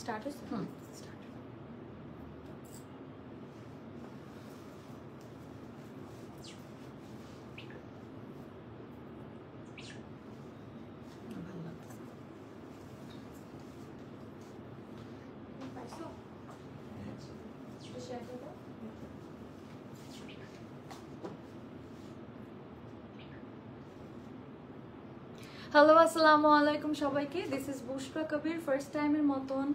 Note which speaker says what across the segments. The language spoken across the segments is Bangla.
Speaker 1: স্টার্ট হয়েছে হ্যালো আসসালামু আলাইকুম সবাইকে, this is Bushra Kabir. First টাইমের মতন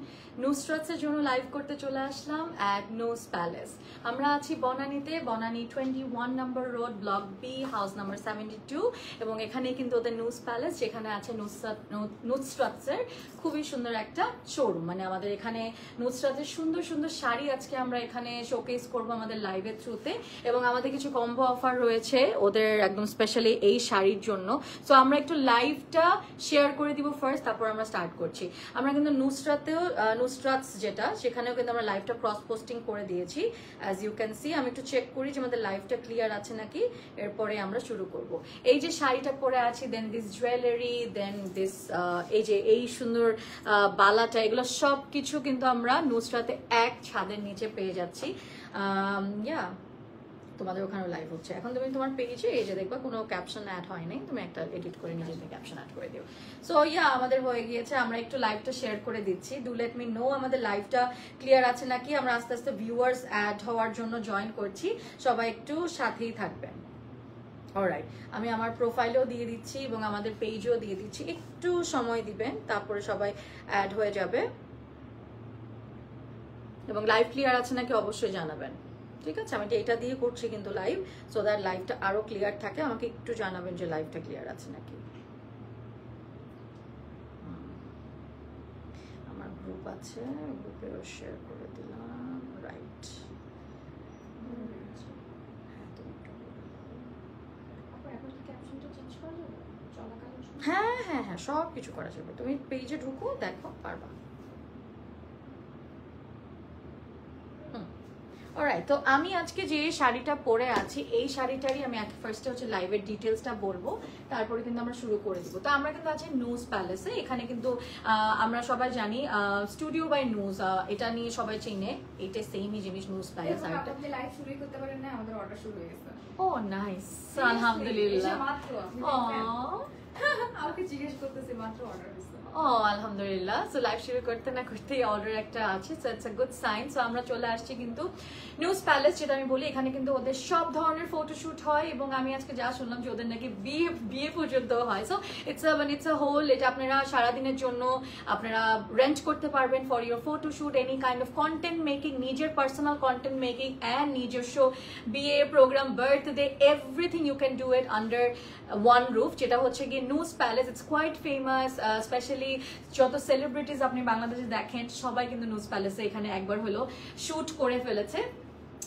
Speaker 1: নুসরাতের জন্য লাইভ করতে চলে আসলাম অ্যাট নোজ প্যালেস। আমরা আছি বনানীতে, বনানী 21 নম্বর road, block B, house number 72। এবং এখানে কিন্তু ওদের নুজ প্যালেস, যেখানে আছে নুসরাতের খুবই সুন্দর একটা শোরুম। মানে আমাদের এখানে নুসরাতের সুন্দর সুন্দর শাড়ি আজকে আমরা এখানে শোকেস করবো আমাদের লাইভের থ্রুতে। এবং আমাদের কিছু কম্বো অফার রয়েছে ওদের একদম স্পেশালি এই শাড়ির জন্য। সো আমরা একটু লাইভটা শেয়ার করে দিব ফার্স্ট, তারপর আমরা স্টার্ট করছি। আমরা কিন্তু নুসরাতস যেটা, সেখানেও কিন্তু আমরা লাইভটা ক্রস পোস্টিং করে দিয়েছি অ্যাজ ইউ ক্যান সি। আমি একটু চেক করি যে আমাদের লাইভটা ক্লিয়ার আছে নাকি, এরপরে আমরা শুরু করব। এই যে শাড়িটা পরে আছি, দেন দিস জুয়েলারি, দেন দিস এই যে এই সুন্দর বালাটা, এগুলো সব কিছু কিন্তু আমরা নুসরাতে এক ছাদের নিচে পেয়ে যাচ্ছি। তোমাদের ওখানেও লাইভ হচ্ছে এখন। তুমি তোমার পেজে এই যে দেখবা কোনো ক্যাপশন অ্যাড হয় নাই, তুমি একটা এডিট করে নিজেদের ক্যাপশন অ্যাড করে দিও। সো আমাদের হয়ে গিয়েছে, আমরা একটু লাইভটা শেয়ার করে দিচ্ছি। ডু লেট মি নো আমাদের লাইভটা ক্লিয়ার আছে নাকি। আমরা আস্তে আস্তে ভিউয়ার্স অ্যাড হওয়ার জন্য জয়েন করছি, সবাই একটু সাথেই থাকবেন। অলরাইট, আমি আমার প্রোফাইলেও দিয়ে দিচ্ছি এবং আমাদের পেজেও দিয়ে দিচ্ছি, একটু সময় দিবেন, তারপরে সবাই অ্যাড হয়ে যাবে। এবং লাইভ ক্লিয়ার আছে নাকি অবশ্যই জানাবেন, ঠিক আছে? আমি এটা দিয়ে করছি কিন্তু লাইভ, সো দ্যাট লাইভটা আরো ক্লিয়ার থাকে। আমাকে একটু জানাবেন যে লাইভটা ক্লিয়ার আছে নাকি। আমার গ্রুপ আছে, গ্রুপেও শেয়ার করে দিলাম। রাইট, হ্যাঁ হ্যাঁ হ্যাঁ, সব কিছু করা যাবে। তুমি পেজে ঢুকো, দেখো, পারবা। অলরাইট, তো আমি আজকে যে শাড়িটা পরে আছি, এই শাড়িটারই আমি ফার্স্টে হচ্ছে লাইভের ডিটেলসটা বলবো, তারপরে কিন্তু আমরা শুরু করে দিব। তো আমরা কিন্তু আছি নুজ প্যালেসে। এখানে কিন্তু আমরা সবাই জানি স্টুডিও বাই নুজ, এটা নিয়ে সবাই চিনে, এটা সেমই জিনিস নুজ প্যালেস। আর এটা
Speaker 2: লাইভ শুরু করতে পারেন না, আমাদের অর্ডার শুরু হয়ে গেছে।
Speaker 1: ও নাইস, আলহামদুলিল্লাহ।
Speaker 2: আমাকে জিজ্ঞেস করতেছে মাত্র অর্ডার হয়েছে।
Speaker 1: ও আলহামদুলিল্লাহ। সো লাইভ শুরু করতে না করতেই অর্ডার একটা আছে, so it's a good sign. So আমরা চলে আসছি কিন্তু নিউজ প্যালেস, যেটা আমি বলি এখানে কিন্তু ওদের সব ধরনের ফটোশুট হয়। এবং আমি আজকে যা শুনলাম যে ওদের নাকি বিয়ে পর্যন্ত হয়। সো ইটস আ হোল, এটা আপনারা সারাদিনের জন্য আপনারা রেন্ট করতে পারবেন for your photoshoot, any kind of content making, নিজের পার্সোনাল কন্টেন্ট মেকিং অ্যান্ড নিজস্ব বিয়ে program, birthday, everything you can do it under one roof, যেটা হচ্ছে গিয়ে News Palace. It's quite famous, specially যত সেলিব্রিটিজ আপনি বাংলাদেশে দেখেন সবাই কিন্তু নিউজ প্যালেসে এখানে একবার হলো শুট করে ফেলেছে।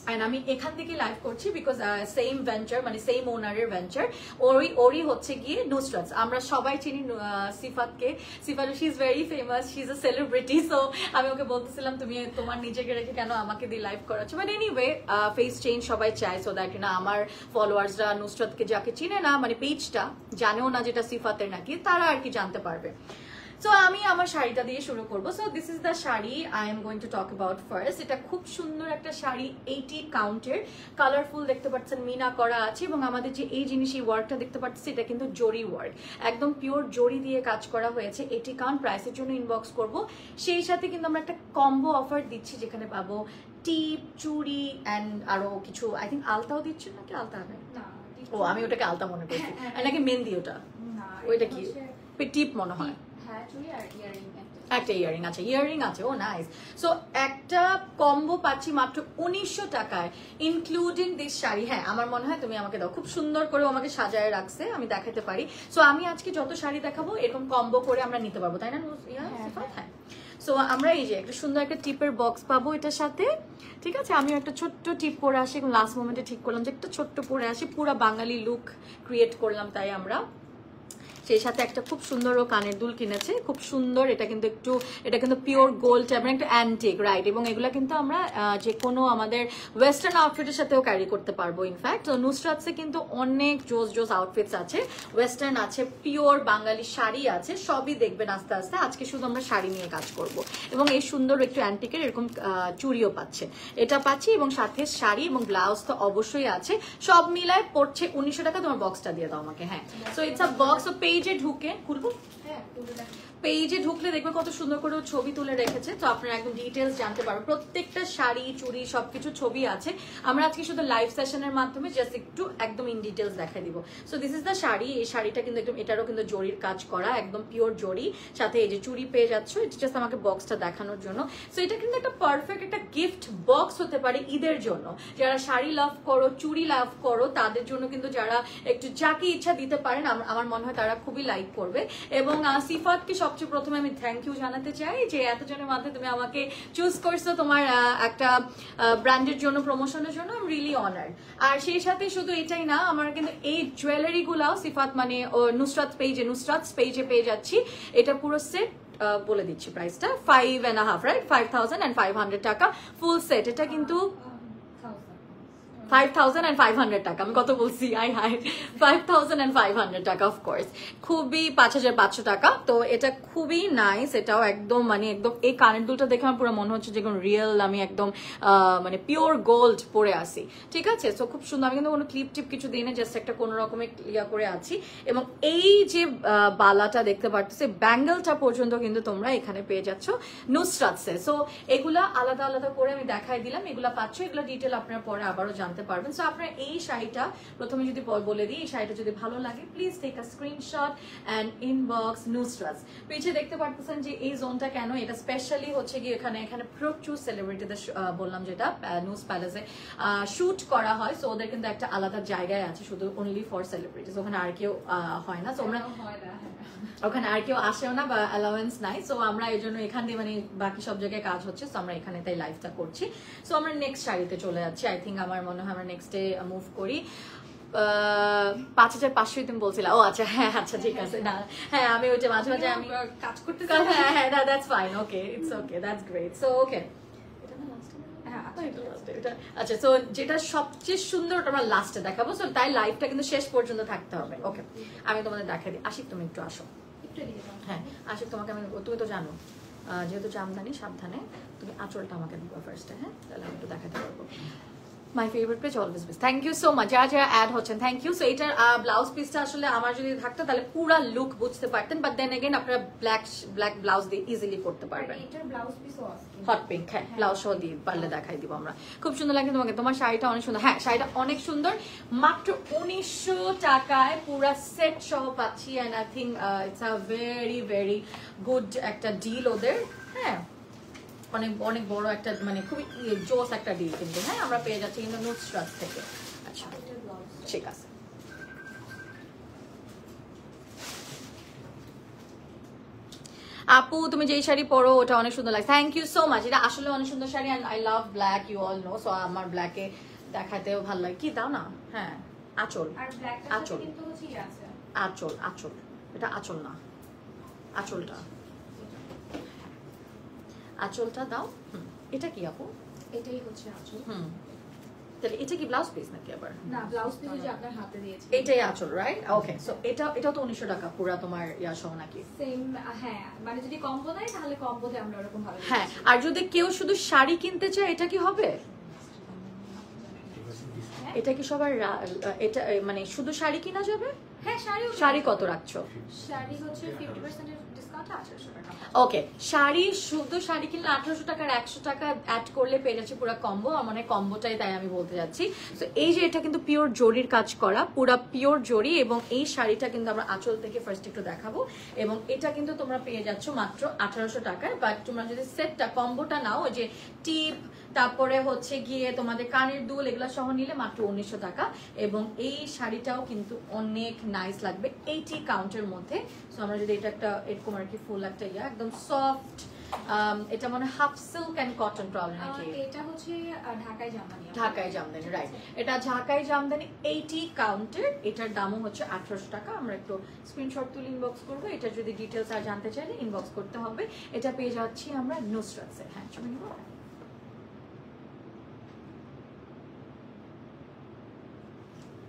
Speaker 1: অ্যান্ড আমি এখান থেকে লাইভ করছি বিকজ সেম ভেঞ্চার, মানে সেম ওনারের ভেঞ্চার, ওরই হচ্ছে গিয়ে নুসরাতস। আমরা সবাই চিনি সিফাতকে। Sifat, she is very famous, she is a celebrity. So আমি ওকে বলতেছিলাম তুমি তোমার নিজেকে রেখে কেন আমাকে দিয়ে লাইভ করাচ্ছ। বাট এনিওয়ে, ফেস চেঞ্জ সবাই চায়, সো দ্যাট না আমার ফলোয়ার্সরা নুসরাতকে যাকে চিনে না, মানে পেজটা জানেও না যেটা সিফাতের নাকি, তারা আর কি জানতে পারবে। সো আমি আমার শাড়িটা দিয়ে শুরু করবো। So this is the sari I am going to talk about first. এটা খুব সুন্দর একটা শাড়ি, 80 কাউন্টের, কালারফুল দেখতে পাচ্ছেন, মিনা করা আছে। এবং আমাদের যে এই জিনিস, এই ওয়ার্কটা দেখতে পাচ্ছি, এটা কিন্তু জরি ওয়ার্ক, একদম পিওর জরি দিয়ে কাজ করা হয়েছে। 80 কাউন্ট, প্রাইসের জন্য ইনবক্স করব। সেই সাথে কিন্তু আমরা একটা কম্বো অফার দিচ্ছি, যেখানে পাবো টিপ, চুড়ি অ্যান্ড আরো কিছু, আই থিঙ্ক আলতাও দিচ্ছেন নাকি, আলতা হবে? ও আমি ওটাকে আলতা মনে করছি, নাকি মেহেন্দি ওটা, ওইটা কি টিপ মনে হয়, একটা ইয়ারিং আছে, ইয়ারিং আছে। ও নাইস। সো একটা কম্বো পাচ্ছি মাত্র 1900 টাকায়, ইনক্লুডিং দিস শাড়ি। হ্যাঁ, আমার মনে হয় তুমি আমাকে দাও, খুব সুন্দর করে আমাকে সাজায় রাখছে, আমি দেখাতে পারি। সো আমি আজকে যত শাড়ি দেখাবো এরকম কম্বো করে আমরা নিতে পারবো, তাই না? হ্যাঁ। সো আমরা এই যে একটা সুন্দর একটা টিপের বক্স পাবো এটার সাথে, ঠিক আছে? আমিও একটা ছোট্ট টিপ পরে আসি, লাস্ট মোমেন্টে ঠিক করলাম যে একটা ছোট্ট পরে আসি, পুরো বাঙালি লুক ক্রিয়েট করলাম, তাই আমরা সেই সাথে একটা খুব সুন্দর ও কানের দুল কিনেছে, খুব সুন্দর। এটা কিন্তু পিওর গোল্ড এবং একটা অ্যান্টিক, রাইট? এবং এগুলা কিন্তু আমরা যে কোনো আমাদের ওয়েস্টার্ন আউটফিটের সাথেও ক্যারি করতে পারবো। ইনফ্যাক্ট নুসরাতসে কিন্তু অনেক জোস আউটফিটস আছে, ওয়েস্টার্ন আছে, পিওর বাঙালি শাড়ি আছে, সবই দেখবেন আস্তে আস্তে। আজকে শুধু আমরা শাড়ি নিয়ে কাজ করব। এবং এই সুন্দর একটু অ্যান্টিকের এরকম চুড়িও পাচ্ছে, এটা পাচ্ছি, এবং সাথে শাড়ি এবং ব্লাউজ তো অবশ্যই আছে। সব মিলায় পড়ছে 1900 টাকা। তোমার বক্সটা দিয়ে দাও আমাকে। হ্যাঁ, সো ইটস আ বক্স। ও পেজে ঢুকে খুলবো, পেজে ঢুকলে দেখবে কত সুন্দর করে ছবি তুলে রেখেছে, তো আপনারা একদম ডিটেলস জানতে পারবেন। প্রত্যেকটা শাড়ি চুড়ি সবকিছু ছবি আছে। আমরা আজকে শুধু লাইভ সেশনের মাধ্যমে জাস্ট একটু একদম ইন ডিটেলস দেখাই দিব। So this is the sari. এই শাড়িটা কিন্তু একদম, এটারও কিন্তু জরির কাজ করা, একদম পিওর জরি, সাথে এই যে চুড়ি পেয়ে যাচ্ছ। এটা জাস্ট আমাকে বক্সটা দেখানোর জন্য। সো এটা কিন্তু একটা পারফেক্ট একটা গিফট বক্স হতে পারে ঈদের জন্য। যারা শাড়ি লাভ করো, চুড়ি লাভ করো, তাদের জন্য কিন্তু যারা একটু যাকে ইচ্ছা দিতে পারেন, আমার মনে হয় তারা খুবই লাইক করবে। এবং সিফাতকে সবচেয়ে প্রথমে আমি থ্যাংক ইউ জানাতে চাই যে এতজনের মধ্যে তুমি আমাকে চুজ করছো তোমার একটা ব্র্যান্ডের জন্য, প্রমোশনের জন্য। I am really honoured. আর সেই সাথে শুধু এটাই না, আমার কিন্তু এই জুয়েলারি গুলাও সিফাত মানে নুসরাত পেজে পেয়ে যাচ্ছি। এটা পুরো সেট বলে দিচ্ছি প্রাইসটা 5.5, রাইট? 5,500 টাকা ফুল সেট। এটা কিন্তু 5,500 টাকা। আমি কত বলছি? 5,500 টাকা, অফকোর্স খুবই 5,500 টাকা। তো এটা খুবই নাইস। এটাও একদম মানে একদম, এই কানের দুলটা দেখে আমার পুরো মনে হচ্ছে যে রিয়েল আমি একদম মানে পিওর গোল্ড পরে আসি, ঠিক আছে? তো খুব সুন্দর। আমি কিন্তু কোনো ক্লিপ টিপ কিছু দিই না, জাস্ট একটা কোনো রকমের ক্লিয়ার করে আছি। এবং এই যে বালাটা দেখতে পাচ্ছ, ব্যাঙ্গেলটা পর্যন্ত কিন্তু তোমরা এখানে পেয়ে যাচ্ছ নুসরাতসে। সো এগুলা আলাদা আলাদা করে আমি দেখাই দিলাম, এগুলা পাচ্ছ। এগুলো ডিটেল আপনারা পরে আবারও জানতে পারবেন। সো আপনারা এই শাড়িটা প্রথমে যদি বলে দিই, এই শাড়িটা যদি ভালো লাগে please take a screenshot and inbox Nusrat's. পিছে দেখতে পাচ্ছেন যে এই জোনটা কেন, এটা স্পেশালি হচ্ছে কি এখানে প্রচুর সেলিব্রিটিদের বললাম যেটা নিউজ প্যালেসে শুট করা হয়। সো ওদের কিন্তু একটা আলাদা জায়গায় আছে শুধু অনলি ফর সেলিব্রিটিস। ওখানে আর কেউ হয় না, ওখানে আর কেউ আসেও না বা অ্যালাউয়েন্স নাই। সো আমরা এই জন্য এখান দিয়ে মানে বাকি সব জায়গায় কাজ হচ্ছে, সো আমরা এখানে তাই লাইভটা করছি। সো আমরা নেক্সট শাড়িতে চলে যাচ্ছি। আই থিঙ্ক আমার মনে হয় আমরা নেক্সট ডে মুভ করি। 5,500 তুমি বলছিলা? ও আচ্ছা, হ্যাঁ আচ্ছা ঠিক আছে। না হ্যাঁ, আমি ওই যে মাঝে মাঝে আমি
Speaker 2: কাজ করতে,
Speaker 1: হ্যাঁ হ্যাঁ, that's fine, okay, it's okay, that's great. So okay, আচ্ছা, সো যেটা সবচেয়ে সুন্দর ওটা আমরা লাস্টে দেখাবো। সো তাই লাইভটা কিন্তু শেষ পর্যন্ত থাকতে হবে। ওকে, আমি তোমাদের দেখাই দিই। আশিক তুমি একটু আসো। হ্যাঁ আশিক, তোমাকে আমি, তুমি তো জানো যেহেতু জামদানি, সাবধানে তুমি আঁচলটা আমাকে দিবা ফার্স্টে। হ্যাঁ, তাহলে আমি একটু দেখাতে পারবো। My favourite page always best. Thank you so much যারা অ্যাড হচ্ছেন, থ্যাংক ইউ। সো এটার ব্লাউজ পিসটা আসলে আমার যদি থাকতো তাহলে পুরো লুক বুঝতে পারতেন, বাট দেন এগেন আপনারা ব্ল্যাক ব্লাউজ দিয়ে ইজিলি পড়তে পারবেন।
Speaker 2: এটার ব্লাউজ পিসও আছে
Speaker 1: হট পিঙ্ক, হ্যাঁ ব্লাউজ সহ দিয়ে পারলে দেখাই দিব আমরা। খুব সুন্দর লাগে তোমাকে, তোমার শাড়িটা অনেক সুন্দর। হ্যাঁ শাড়িটা অনেক সুন্দর, মাত্র 1900 টাকায় পুরা সেট সহ পাচ্ছি। And I think it's a very good একটা ডিল ওদের। হ্যাঁ, অনেক অনেক বড় একটা মানে খুবই জোস একটা ডিল কিন্তু। হ্যাঁ, আমরা পেয়ে যাচ্ছি কিন্তু নুসরাত থেকে। আচ্ছা ঠিক আছে। আপু তুমি যেই শাড়ি পরো ওটা অনেক সুন্দর লাগে, থ্যাংক ইউ সো মাচ। এটা আসলে অনেক সুন্দর শাড়ি, and I love black, you all know. So আমার ব্ল্যাকে দেখাতেও ভালো লাগে। কি দাও না? হ্যাঁ আঁচল, আঁচল
Speaker 2: কিন্তু হচ্ছে আছে
Speaker 1: আঁচল, আঁচল, এটা আঁচল না, আঁচলটা, আঁচলটা দাও। এটা কি আপু?
Speaker 2: এটাই হচ্ছে আঁচল।
Speaker 1: তাহলে এটা কি ব্লাউজ পিস নাকি? আবার
Speaker 2: না, ব্লাউজ পিস যে আপনার হাতে দিয়েছে
Speaker 1: এটাই আঁচল, রাইট? ওকে, সো এটাও তো 1900 টাকা পুরো তোমার ইয়া সহ নাকি?
Speaker 2: সেম, হ্যাঁ, মানে যদি কম্বো দেয় তাহলে কম্বোতে আমরা এরকম ভাবে।
Speaker 1: হ্যাঁ, আর যদি কেউ শুধু শাড়ি কিনতে চায় এটা কি হবে? এটা কি সবার এটা মানে শুধু শাড়ি কিনা যাবে?
Speaker 2: হ্যাঁ,
Speaker 1: শাড়ি কত রাখছো?
Speaker 2: শাড়ি হচ্ছে 50% ডিসকাউন্ট 1800 টাকা।
Speaker 1: ওকে, শাড়ি শুধু শাড়ি কিনলে 1800 টাকার 100 টাকা অ্যাড করলে পেয়ে যাচ্ছে পুরো কম্বো। মানে কম্বোটাই তাই আমি বলতে যাচ্ছি। তো এই যে এটা কিন্তু পিওর জরির কাজ করা, পুরো পিওর জরি। এবং এই শাড়িটা কিন্তু আমরা আঁচল থেকে ফার্স্ট একটু দেখাবো। এবং এটা কিন্তু তোমরা পেয়ে যাচ্ছ মাত্র 1800 টাকায়। বাট তোমরা যদি সেটটা কম্বোটা নাও, ওই যে টিপ, তারপরে হচ্ছে গিয়ে তোমাদের কানের দুল, এগুলো সহ নিলে মাত্র 1900 টাকা। এবং এই শাড়িটাও কিন্তু অনেক নাইস লাগবে 80 কাউন্টের মধ্যে। সো আমরা যদি এটা একটা এরকম আর কি ফুল একটা একদম সফট এটা মানে half silk and cotton problem নাকি?
Speaker 2: এটা হচ্ছে ঢাকাই জামদানি।
Speaker 1: ঢাকাই জামদানি, রাইট। এটা ঢাকাই জামদানি 80 কাউন্টের, এটার দামও হচ্ছে 1800 টাকা। আমরা একটু স্ক্রিনশট তুলে ইনবক্স করবো। এটা যদি ডিটেলস আর জানতে চাইলে ইনবক্স করতে হবে। এটা পেয়ে যাচ্ছি আমরা নুসরাতসে। হ্যাঁ, ছবি নিব।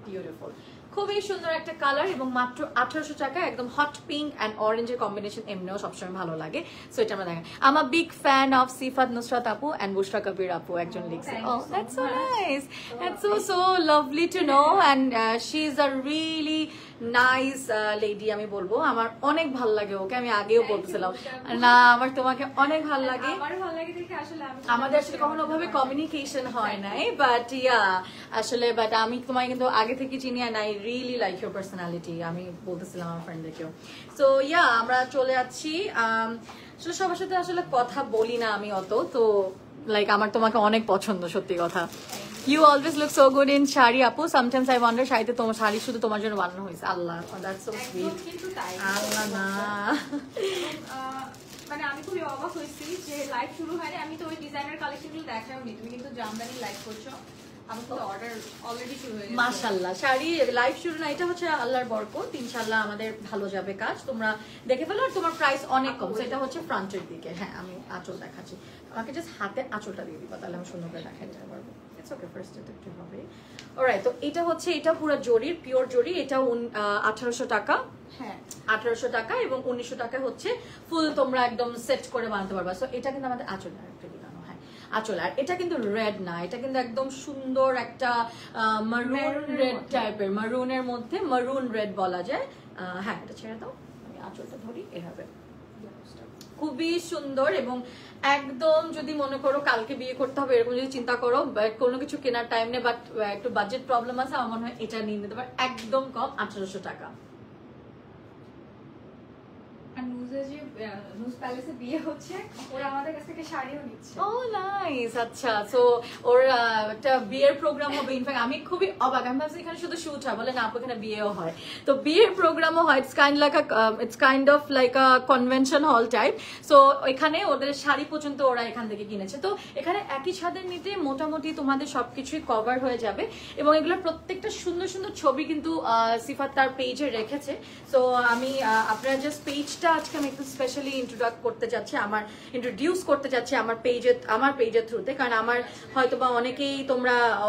Speaker 1: বিউটিফুল, খুবই সুন্দর একটা কালার এবং মাত্র 1800 টাকা। একদম হট পিঙ্ক অ্যান্ড অরেঞ্জের কম্বিনেশন এমনিও সবসময় ভালো লাগে। সো এটা আমরা দেখেন। I'm a big fan of Sifat Nusrat আপু অ্যান্ড বুশরা কবির আপু, একজন লিখছে। Oh that's so nice, that's so lovely to know. And she is a really nice lady. আমি বলবো আমার অনেক ভালো লাগে ওকে, আমি আগেও বলতেছিলাম না আমার তোমাকে অনেক ভালো লাগে। আমাদের আসলে কখনো ওভাবে কমিউনিকেশন হয় নাই, বাট ইয়া আসলে বাট আমি তোমায় কিন্তু আগে থেকে চিনি and I really like your personality, আমি বলতেছিলাম আমার ফ্রেন্ডদেরকেও। সো ইয়া আমরা চলে যাচ্ছি। আসলে সবার সাথে আসলে কথা বলি না আমি অত, তো লাইক আমার তোমাকে অনেক পছন্দ, সত্যি কথা। You always look so good in sari আপু, sometimes I wonder শাড়িতে তোমার শাড়ি শুধু তোমার জন্য বানানো হয়েছে। আল্লাহ, that's so sweet। আল্লাহ না,
Speaker 2: মানে আমি খুবই অবাক হয়েছি যে লাইভ শুরু হয়নি, আমি তো ওই ডিজাইনার কালেকশনগুলো দেখাওনি, তুমি কিন্তু জামদানি লাইভ করছো। আমার তো অর্ডার অলরেডি শুরু হয়ে গেছে।
Speaker 1: মাশাআল্লাহ, শাড়ি লাইভ শুরু না, এটা হচ্ছে আল্লাহর বরকত। ইনশাআল্লাহ আমাদের ভালো যাবে কাজ, তোমরা দেখে ফেলো। আর তোমার প্রাইস অনেক কম, সেটা হচ্ছে ফ্রন্টের দিকে। হ্যাঁ, আমি আঁচল দেখাচ্ছি, আমাকে জাস্ট হাতে আঁচলটা দিয়ে দিবা, তাহলে আমি সুন্দর করে দেখাতে পারবো। ইটস ওকে, ফার্স্ট এটা একটু হবে। অলরাইট, তো এটা হচ্ছে, এটা পুরো জরির, পিওর জরি। এটা 1800 টাকা। হ্যাঁ, 1800 টাকা এবং 1900 টাকা হচ্ছে ফুল তোমরা একদম সেট করে বানাতে পারবা। সো এটা কিন্তু আমাদের আঁচল একটা দিলানো। হ্যাঁ, আঁচল। আর এটা কিন্তু রেড না, এটা কিন্তু একদম সুন্দর একটা মারুন রেড টাইপের, মারুনের মধ্যে মারুন রেড বলা যায়। হ্যাঁ, এটা ছেড়ে দাও, আমি আঁচলটা ধরি। এভাবে খুবই সুন্দর এবং একদম যদি মনে করো কালকে বিয়ে করতে হবে এরকম যদি চিন্তা করো, কোনো কিছু কেনার টাইম নেই, বাট একটু বাজেট প্রবলেম আছে, আমার মনে হয় এটা নিয়ে নিতে পারো। একদম কম, 1800 টাকা।
Speaker 2: বিয়ে হচ্ছে, ওরা আমাদের কাছ থেকে শাড়িও নিচ্ছে।
Speaker 1: ও নাইস, আচ্ছা। সো ওর একটা বিয়ের প্রোগ্রাম হবে। ইনফ্যাক্ট আমি খুবই অবাক, আমি ভাবছি এখানে শুধু শুট হয়, বলে না আপু এখানে বিয়েও হয়। তো বিয়ের প্রোগ্রামও হয়। It's kind of like a convention hall type. So এখানে ওদের শাড়ি পর্যন্ত ওরা এখান থেকে কিনেছে। তো এখানে একই ছাদের নিচে মোটামুটি তোমাদের সবকিছুই কভার হয়ে যাবে এবং এগুলোর প্রত্যেকটা সুন্দর সুন্দর ছবি কিন্তু সিফাত তার পেজে রেখেছে। সো আমি আপনারা জাস্ট পেজটা আজকে আমি একটু স্পেশালি ইন্ট্রোডিউস করতে চাচ্ছি আমার পেজের থ্রুতে, কারণ আমার হয়তো বা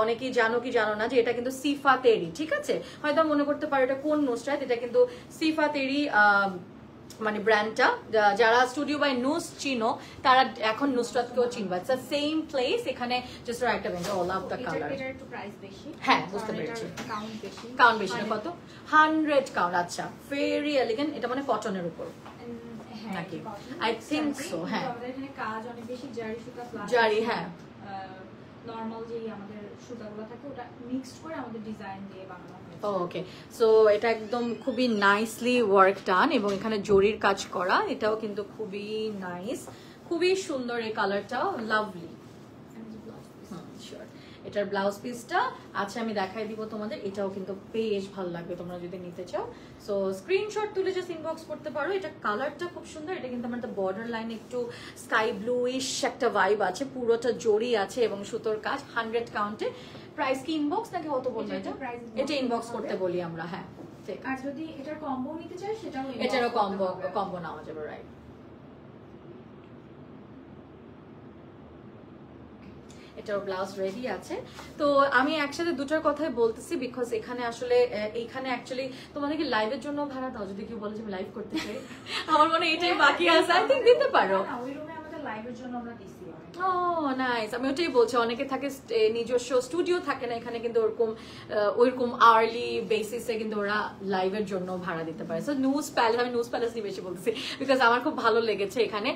Speaker 1: অনেকেই জানো কি জানো না যে এটা কিন্তু সিফাতেরই, ঠিক আছে? হয়তো মনে করতে পারো এটা কোন নুসরাত, এটা কিন্তু সিফাতেরই মানে ব্র্যান্ডটা। যারা স্টুডিও বাই নুস চিনো তারা এখন নুসরাতকেও চিনবা। ইটস সেম প্লেস, এখানে জাস্ট একটা brand. Oh love the colour.
Speaker 2: এটা একটু প্রাইস বেশি।
Speaker 1: হ্যাঁ, বুঝতে পেরেছি। কাউন্ট বেশি না, কত? 100 কাউন্ট। আচ্ছা, ভেরি এলিগেন্ট। এটা মানে কটনের উপর নাকি? I think so. হ্যাঁ,
Speaker 2: আমাদের এখানে কাজ অনেক বেশি জারি সুতা প্লাস
Speaker 1: জারি। হ্যাঁ,
Speaker 2: নরমাল যে আমাদের সুতাগুলো থাকে ওটা মিক্সড করে আমাদের ডিজাইন দিয়ে বানানো হয়েছে।
Speaker 1: ওকে, সো এটা একদম খুবই নাইসলি ওয়ার্ক ডান এবং এখানে জরির কাজ করা। এটাও কিন্তু খুবই নাইস, খুবই সুন্দর। এই কালারটাও লাভলি। এটার ব্লাউজ পিসটা আছে, আমি দেখাই দিব তোমাদের। এটাও কিন্তু বেশ ভালো লাগবে তোমরা যদি নিতে চাও। সো স্ক্রিনশট তুলে জাস্ট ইনবক্স করতে পারো। এটা কালারটা খুব সুন্দর। এটা কিন্তু আমাদের বর্ডার লাইনে একটু স্কাই ব্লুইশ একটা ভাইব আছে, পুরোটা জরি আছে এবং সুতোর কাজ। 100 কাউন্টে। প্রাইস কি ইনবক্স নাকি কত বলবো? এটা ইনবক্স করতে বলি আমরা। হ্যাঁ, ঠিক।
Speaker 2: আর যদি এটার কম্বো নিতে চাই সেটাও
Speaker 1: এটারও কম্বো নেওয়া যাবে, রাইট। এটার ব্লাউজ রেডি আছে। তো আমি একসাথে দুটোর কথাই বলতেছি বিকজ এখানে আসলে এইখানে অ্যাকচুয়ালি তোমাদেরকে লাইভের জন্য ভাড়া দাও, যদি কেউ বলে যে আমি লাইভ করতে চাই। আমার মনে হয় এটাই বাকি আছে, আই থিংক দিতে পারো।
Speaker 2: ওই রুমে আমাদের লাইভের জন্য আমরা দিছি।
Speaker 1: ও নাইস, আমি ওটাই বলছি। অনেকে থাকে নিজস্ব স্টুডিও থাকে না এখানে, কিন্তু ওইরকম আর্লি বেসিসে কিন্তু ওরা লাইভের জন্য ভাড়া দিতে পারে। সো নিউজ প্যালেস, আমি নিউজ প্যালেস নিয়ে বেশি বলতেছি বিকজ আমার খুব ভালো লেগেছে। এখানে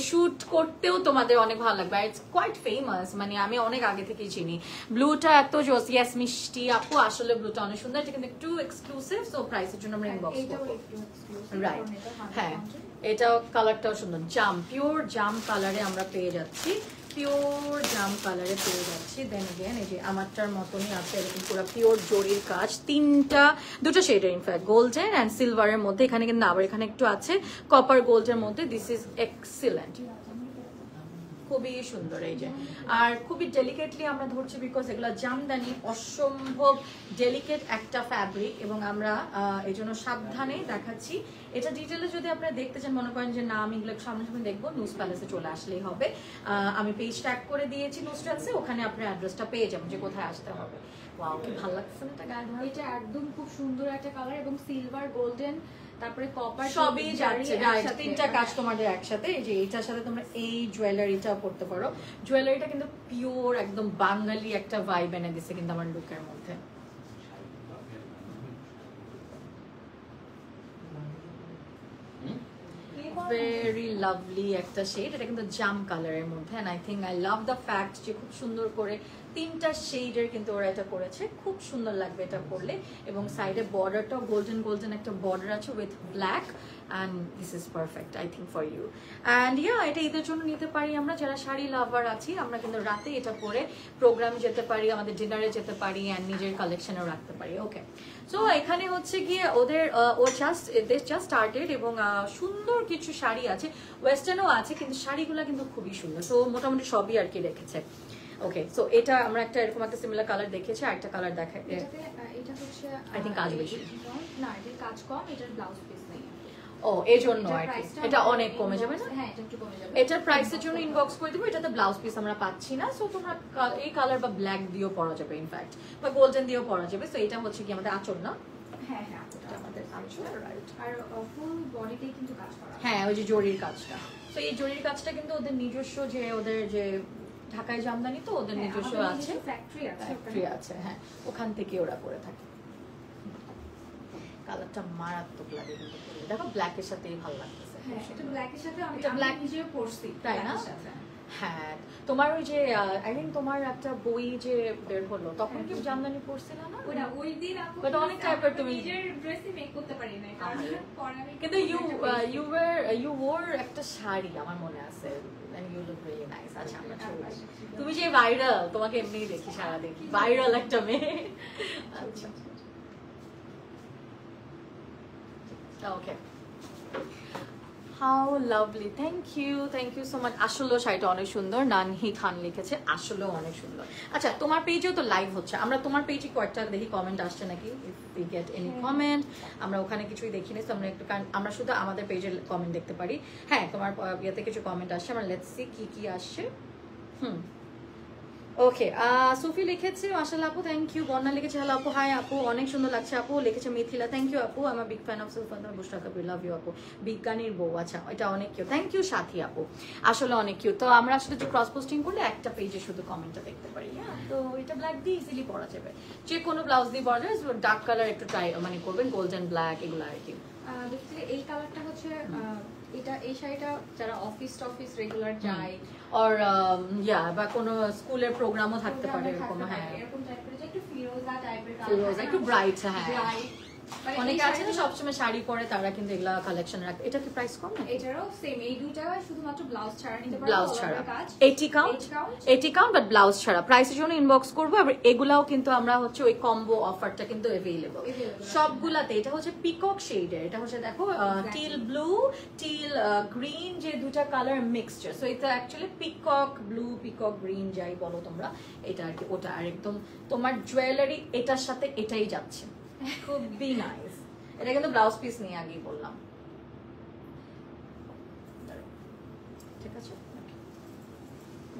Speaker 1: শুট করতেও তোমাদের অনেক ভালো লাগবে। ইটস কোয়াইট ফেমাস, মানে আমি অনেক আগে থেকেই চিনি। ব্লুটা এত জোস, ইয়াস মিষ্টি আপু, আসলে ব্লুটা অনেক সুন্দর। এটা কিন্তু একটু এক্সক্লুসিভ, সো প্রাইসের জন্য আমরা ইনবক্স করব। রাইট, হ্যাঁ, এটাও কালারটাও সুন্দর। পিওর জাম কালারে আমরা পেয়ে যাচ্ছি, পিওর জাম কালারে পেয়ে যাচ্ছি। দেন এগেন এই যে আমারটার মতনই আছে, এরকম পুরো পিওর জরির কাজ। দুটো শেডের, ইনফ্যাক্ট গোল্ডেন অ্যান্ড সিলভারের মধ্যে। এখানে কিন্তু আবার এখানে একটু আছে কপার গোল্ডের মধ্যে। This is excellent. খুবই সুন্দর এই যে, আর খুবই ডেলিকেটলি আমরা ধরছি বিকজ এগুলো জামদানি, অসম্ভব ডেলিকেট একটা ফ্যাব্রিক, এবং আমরা এই জন্য সাবধানে দেখাচ্ছি। এটা ডিটেলে যদি আপনারা দেখতে চান, মনে করেন যে না আমি এগুলো সামনাসামনি দেখবো, নিউজ প্যালেসে চলে আসলেই হবে। আমি পেজ ট্যাগ করে দিয়েছি নুসরাতসে, ওখানে আপনার অ্যাড্রেসটা পেয়ে যাবেন যে কোথায় আসতে হবে। ওয়াও, কি ভালো লাগছে না এটা গায়ে ধরে?
Speaker 2: এটা একদম খুব সুন্দর একটা কালার, এবং সিলভার, গোল্ডেন, তারপরে কপার
Speaker 1: সবই যাচ্ছে, তিনটা কাজ তোমাদের একসাথে। এই যে এইটার সাথে তোমরা এই জুয়েলারিটা পড়তে পারো। জুয়েলারিটা কিন্তু পিওর একদম বাঙালি একটা ভাইব এনে দিচ্ছে কিন্তু আমার লুকের মধ্যে। ভেরি লাভলি একটা শেড, এটা কিন্তু জাম কালারের মধ্যে, and I think I love the fact যে খুব সুন্দর করে তিনটা শেডের কিন্তু ওরা এটা করেছে, খুব সুন্দর লাগবে এটা পরলে। এবং সাইডে বর্ডারটাও গোল্ডেন গোল্ডেন একটা বর্ডার আছে with black, and this is perfect I think for you. And yeah, এটা ঈদের জন্য নিতে পারি আমরা যারা শাড়ি লাভার আছি, আমরা কিন্তু রাতে এটা পরে প্রোগ্রামে যেতে পারি, আমাদের ডিনারে যেতে পারি, অ্যান্ড নিজের কালেকশনেও রাখতে পারি। ওকে, সো এখানে হচ্ছে গিয়ে ওদের জাস্ট স্টার্টেড, এবং সুন্দর কিছু শাড়ি আছে, ওয়েস্টার্নও আছে, কিন্তু শাড়িগুলো কিন্তু খুবই সুন্দর। তো মোটামুটি সবই আর কি রেখেছে। ওকে, সো এটা আমরা একটা এরকম একটা সিমিলার কালার দেখেছি, আরেকটা কালার দেখাই।
Speaker 2: এটা হচ্ছে
Speaker 1: আই থিঙ্ক কাজ বেশি
Speaker 2: না, এটা কাজ কম, এটার ব্লাউজ পিস নেই।
Speaker 1: ও, এই জন্য আর কি এটা অনেক কমে যাবে না?
Speaker 2: হ্যাঁ, এটা একটু কমে যাবে।
Speaker 1: এটার প্রাইসের জন্য ইনবক্স করে দিব, এটাতে ব্লাউজ পিস আমরা পাচ্ছি না, সো তোমরা এই কালার বা ব্ল্যাক দিয়েও পরা যাবে, ইনফ্যাক্ট বা গোল্ডেন দিয়েও পরা যাবে। সো এটা হচ্ছে কি আমাদের আঁচল না?
Speaker 2: হ্যাঁ হ্যাঁ,
Speaker 1: এটা আমাদের আঁচল, রাইট।
Speaker 2: আর ফুল বডিতেই কিন্তু কাজ করা।
Speaker 1: হ্যাঁ, ওই যে জরির কাজটা, তো এই জরির কাজটা কিন্তু ওদের নিজস্ব, যে ওদের যে ঢাকায় জামদানি, তো ওদের নিজস্ব আছে, ফ্যাক্টরি আছে, হ্যাঁ, ওখান থেকে ওরা করে থাকে। কালারটা মারাত্মক লাগে কিন্তু, দেখো ব্ল্যাকের সাথেই ভালো লাগতেছে।
Speaker 2: হ্যাঁ, এটা ব্ল্যাকের সাথে আমি
Speaker 1: এটা ব্ল্যাক
Speaker 2: নিজেও পরছি,
Speaker 1: তাই না? হ্যাঁ, তোমার ওই যে আই থিঙ্ক তোমার একটা বই যে বের হলো, তখন কি জামদানি পড়ছিল না?
Speaker 2: ওই দিন আপু
Speaker 1: বাট অনেক টাইপের তুমি
Speaker 2: নিজের ড্রেসই মেক করতে পারি না, কারণ পরে আমি
Speaker 1: কিন্তু ইউ ওর একটা শাড়ি আমার মনে আছে, and you look really nice. আচ্ছা, আমরা তুমি যে ভাইরাল, তোমাকে এমনিই দেখি সারাদিন, ভাইরাল একটা মেয়ে। আচ্ছা, okay, how lovely, thank you so much. আসলেও শাড়িটা অনেক সুন্দর, নানহি খান লিখেছে, আসলেও অনেক সুন্দর। আচ্ছা, তোমার পেজেও তো লাইভ হচ্ছে, আমরা তোমার পেজে কয়েকটা দেখি কমেন্ট আসছে নাকি, if we get any comment. আমরা ওখানে কিছুই দেখিনি, তো আমরা একটু, কারণ আমরা শুধু আমাদের পেজের কমেন্ট দেখতে পারি। হ্যাঁ, তোমার ইয়েতে কিছু কমেন্ট আসছে, আমরা লেটস সি কি আসছে। ওকে, সুফি লিখেছে মাশাআল্লাহ আপু, থ্যাংক ইউ। বন্যা লিখেছে হ্যালো আপু, হাই আপু, অনেক সুন্দর লাগছে আপু। লিখেছে মিথিলা, থ্যাংক ইউ আপু, আমার বিগ ফ্যান অফ সুলফান বুশরা কবির, লাভ ইউ আপু। বিজ্ঞানীর বউ, আচ্ছা এটা অনেক কিউ, থ্যাংক ইউ সাথী আপু, আসলে অনেক কিউ। তো আমরা আসলে যে ক্রস পোস্টিং করলে একটা পেজে শুধু কমেন্টটা দেখতে পারি। হ্যাঁ, তো এটা ব্ল্যাক দিয়ে ইজিলি পরা যাবে, যে কোনো ব্লাউজ দিয়ে পরা যাবে, ডার্ক কালার একটু ট্রাই মানে করবেন, গোল্ডেন ব্ল্যাক এগুলো আর কি।
Speaker 2: দেখতে এই কালারটা হচ্ছে এটা, এই শাড়িটা যারা অফিস রেগুলার যায়,
Speaker 1: আর বা কোনো স্কুলের প্রোগ্রামও থাকতে পারে এরকম। হ্যাঁ,
Speaker 2: এরকম টাইপের, একটু ফিরোজা টাইপের
Speaker 1: ফিরোজা, একটু ব্রাইট। হ্যাঁ,
Speaker 2: মানে
Speaker 1: অনেকে আছে না সবসময় শাড়ি পরে, তারা কিন্তু এগুলা কালেকশন রাখে। এটা কি প্রাইস কম?
Speaker 2: এটারও সেম, এই দুইটা শুধুমাত্র ব্লাউজ ছাড়া নিতে পারো,
Speaker 1: ব্লাউজ ছাড়া 80 কাউন্ট, বাট ব্লাউজ ছাড়া। প্রাইসের জন্য ইনবক্স করবো। আর এগুলাও কিন্তু আমরা হচ্ছে ওই কম্বো অফারটা কিন্তু अवेलेबल সবগুলাতে। এটা হচ্ছে পিকক শেডের, এটা হচ্ছে দেখো টিল ব্লু, টিল গ্রিন, যে দুটা কালার মিক্সচার। সো এটা actually peacock blue, peacock green যাই বলো তোমরা, এটা আর কি ওটা। আর একদম তোমার জুয়েলারি এটার সাথে এটাই যাচ্ছে, খুবই নাইস। এটা কিন্তু ব্লাউজ পিস নিয়ে আগেই বললাম, ঠিক আছে?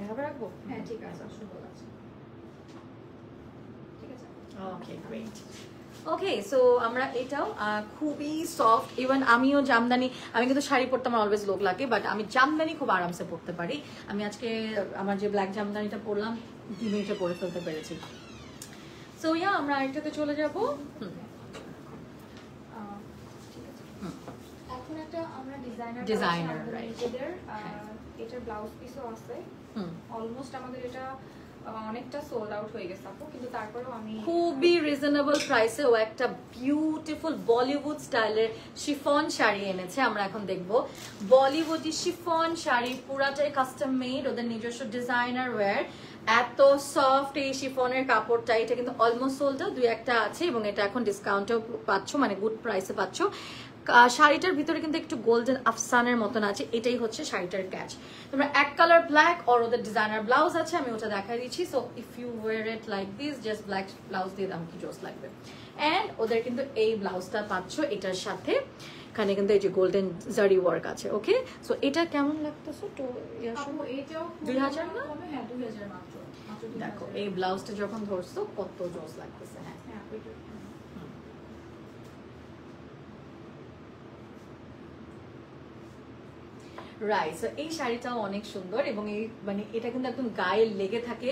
Speaker 1: এভাবে রাখবো?
Speaker 2: হ্যাঁ, ঠিক আছে, সুন্দর আছে, ঠিক আছে।
Speaker 1: ওকে, গ্রেট। ওকে, সো আমরা এটাও খুবই সফট। ইভেন আমিও জামদানি, আমি কিন্তু শাড়ি পরতে আমার অলওয়েজ লোক লাগে, বাট আমি জামদানি খুব আরামসে পরতে পারি। আমি আজকে আমার যে ব্ল্যাক জামদানিটা পরলাম 2 মিনিটে পরে ফেলতে পেরেছি। সো ইয়া, আমরা আরেকটাতে চলে যাবো।
Speaker 2: এখন একটা আমরা
Speaker 1: ডিজাইনার রাইট,
Speaker 2: এটার ব্লাউজ পিসও আছে। অলমোস্ট আমাদের এটা অনেকটা সোল্ড আউট হয়ে গেছে আপু, কিন্তু তারপরেও আমি
Speaker 1: খুবই রিজনেবল প্রাইসে ও একটা বিউটিফুল বলিউড স্টাইলের শিফন শাড়ি এনেছে। আমরা এখন দেখব বলিউডি শিফন শাড়ি, পুরাটাই কাস্টম মেড, ওদের নিজস্ব ডিজাইনার ওয়্যার। এত সফট এই শিফনের কাপড়টা, এটা কিন্তু অলমোস্ট সোল্ড আউট, 2-1টা আছে, এবং এটা এখন ডিসকাউন্টেও পাচ্ছ, মানে গুড প্রাইসে পাচ্ছ। শাড়িটার ভিতরে কিন্তু একটু গোল্ডেন আফসানের মতন আছে, এটাই হচ্ছে শাড়িটার ক্যাচ। তোমরা এক কালার ব্ল্যাক আর ওদের ডিজাইনার ব্লাউজ আছে, আমি ওটা দেখাই দিচ্ছি। So if you wear it like this, just black blouse দিয়ে দাম কি জোস লাগবে। অ্যান্ড ওদের কিন্তু এই ব্লাউজটা পাচ্ছ এটার সাথে, এখানে কিন্তু এই যে গোল্ডেন জারি ওয়ার্ক আছে। ওকে, সো এটা কেমন লাগতেছে? তো
Speaker 2: আপু এটাও
Speaker 1: 2000 না?
Speaker 2: হ্যাঁ 2000 মাত্র।
Speaker 1: দেখো এই ব্লাউজটা যখন ধরছো কত জোস লাগতেছে। হ্যাঁ
Speaker 2: হ্যাঁ ওইটা
Speaker 1: রাইট। সো এই শাড়িটাও অনেক সুন্দর এবং এই মানে এটা কিন্তু একদম গায়ে লেগে থাকে,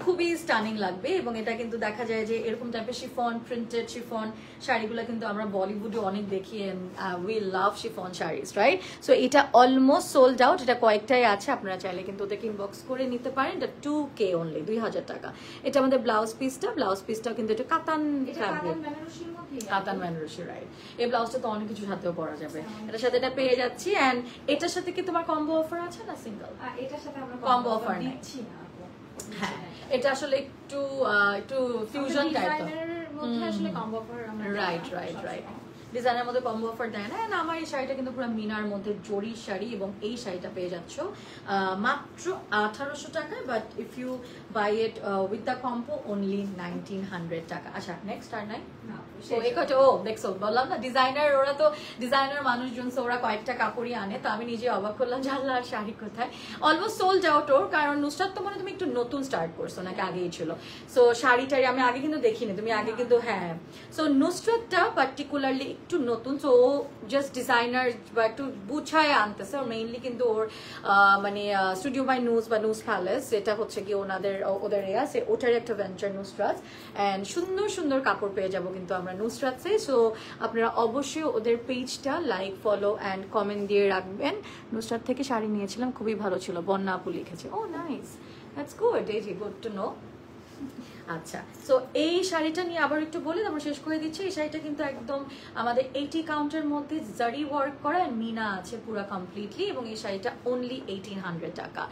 Speaker 1: খুবই স্টানিং লাগবে। এবং এটা কিন্তু দেখা যায় যে এরকম টাইপের শিফন, প্রিন্টেড শিফন শাড়িগুলো কিন্তু আমরা বলিউডে অনেক দেখি, we love chiffon saris, right? So এটা অলমোস্ট সোল্ড আউট, এটা কয়েকটাই আছে, আপনারা চাইলে কিন্তু ওদেরকে ইনবক্স করে নিতে পারেন। এটা 2K অনলি, 2000 টাকা। এটা আমাদের ব্লাউজ পিসটাও কিন্তু এটা কাতান ফ্যাব্রিক, কাতান বেনারসি, রাইট? এই ব্লাউজটা তো অনেক কিছুর সাথেও পরা যাবে, এটার সাথে এটা পেয়ে যাচ্ছি। এন্ড এটার সাথে কি তোমার কম্বো অফার আছে না সিঙ্গেল?
Speaker 2: এটার সাথে আমরা
Speaker 1: কম্বো অফার
Speaker 2: দিচ্ছি না আপু।
Speaker 1: হ্যাঁ, এটা আসলে একটু ফিউশন টাইপের
Speaker 2: মধ্যে আসলে কম্বো অফার আমরা
Speaker 1: রাইট রাইট রাইট ডিজাইনের মধ্যে কম্বো অফার দেয় না। আমার এই শাড়িটা কিন্তু পুরো মিনার মধ্যে জরির শাড়ি এবং এই শাড়িটা পেয়ে যাচ্ছ মাত্র 1800 টাকায়, but if you buy it with the combo only 1900 টাকা। আচ্ছা নেক্সট আর নাই তো এই কটা। ও দেখছো বললাম না ডিজাইনার, ওরা তো ডিজাইনার মানুষজন, সো ওরা কয়েকটা কাপড়ই আনে। তো আমি নিজে অবাক করলাম জানলা আর শাড়ি কোথায়, অলমোস্ট সোল্ড আউট ওর। কারণ নুসরাত তো মনে তুমি একটু নতুন স্টার্ট করছো নাকি আগেই ছিল? সো শাড়িটারি আমি আগে কিন্তু দেখিনি, তুমি আগে কিন্তু হ্যাঁ। সো নুসরাতটা পার্টিকুলারলি একটু নতুন, সো ও জাস্ট ডিজাইনার বা একটু বুঝায় আনতেছে। ওর মেইনলি কিন্তু ওর মানে স্টুডিও বাই নুজ বা নুজ প্যালেস, এটা হচ্ছে কি ওদের আছে, ওটার একটা ভেঞ্চার নুসরাত। অ্যান্ড সুন্দর সুন্দর কাপড় পেয়ে যাবো কিন্তু আমরা নুসরাতে। সো আপনারা অবশ্যই ওদের পেজটা লাইক, ফলো অ্যান্ড কমেন্ট দিয়ে রাখবেন। নুসরাত থেকে শাড়ি নিয়েছিলাম, খুবই ভালো ছিল, বন্যা আপু লিখেছে। ও নাইস, দ্যাটস গুড, এই যে গুড টু নো। আচ্ছা, সো এই শাড়িটা নিয়ে আবার একটু বলে আমরা শেষ করে দিচ্ছি। এই শাড়িটা কিন্তু একদম আমাদের 80 কাউন্টের মধ্যে জারি ওয়ার্ক করা, মিনা আছে পুরো কমপ্লিটলি, এবং এই শাড়িটা অনলি 1800 টাকা।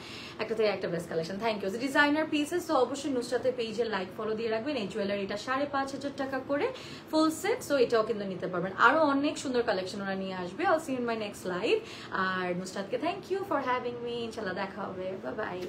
Speaker 1: একটা থেকে একটা best collection. Thank you. Designer pieces, তো অবশ্যই নুসরাতের পেজে লাইক ফলো দিয়ে রাখবেন। এই জুয়েলারিটা 5500 টাকা করে ফুল সেট, সো এটাও কিন্তু নিতে পারবেন। আরো অনেক সুন্দর কালেকশন ওরা নিয়ে আসবে। I'll see in my next live. আর নুসরাতকে thank you for having me, ইনশাল্লাহ দেখা হবে, বাই বাই।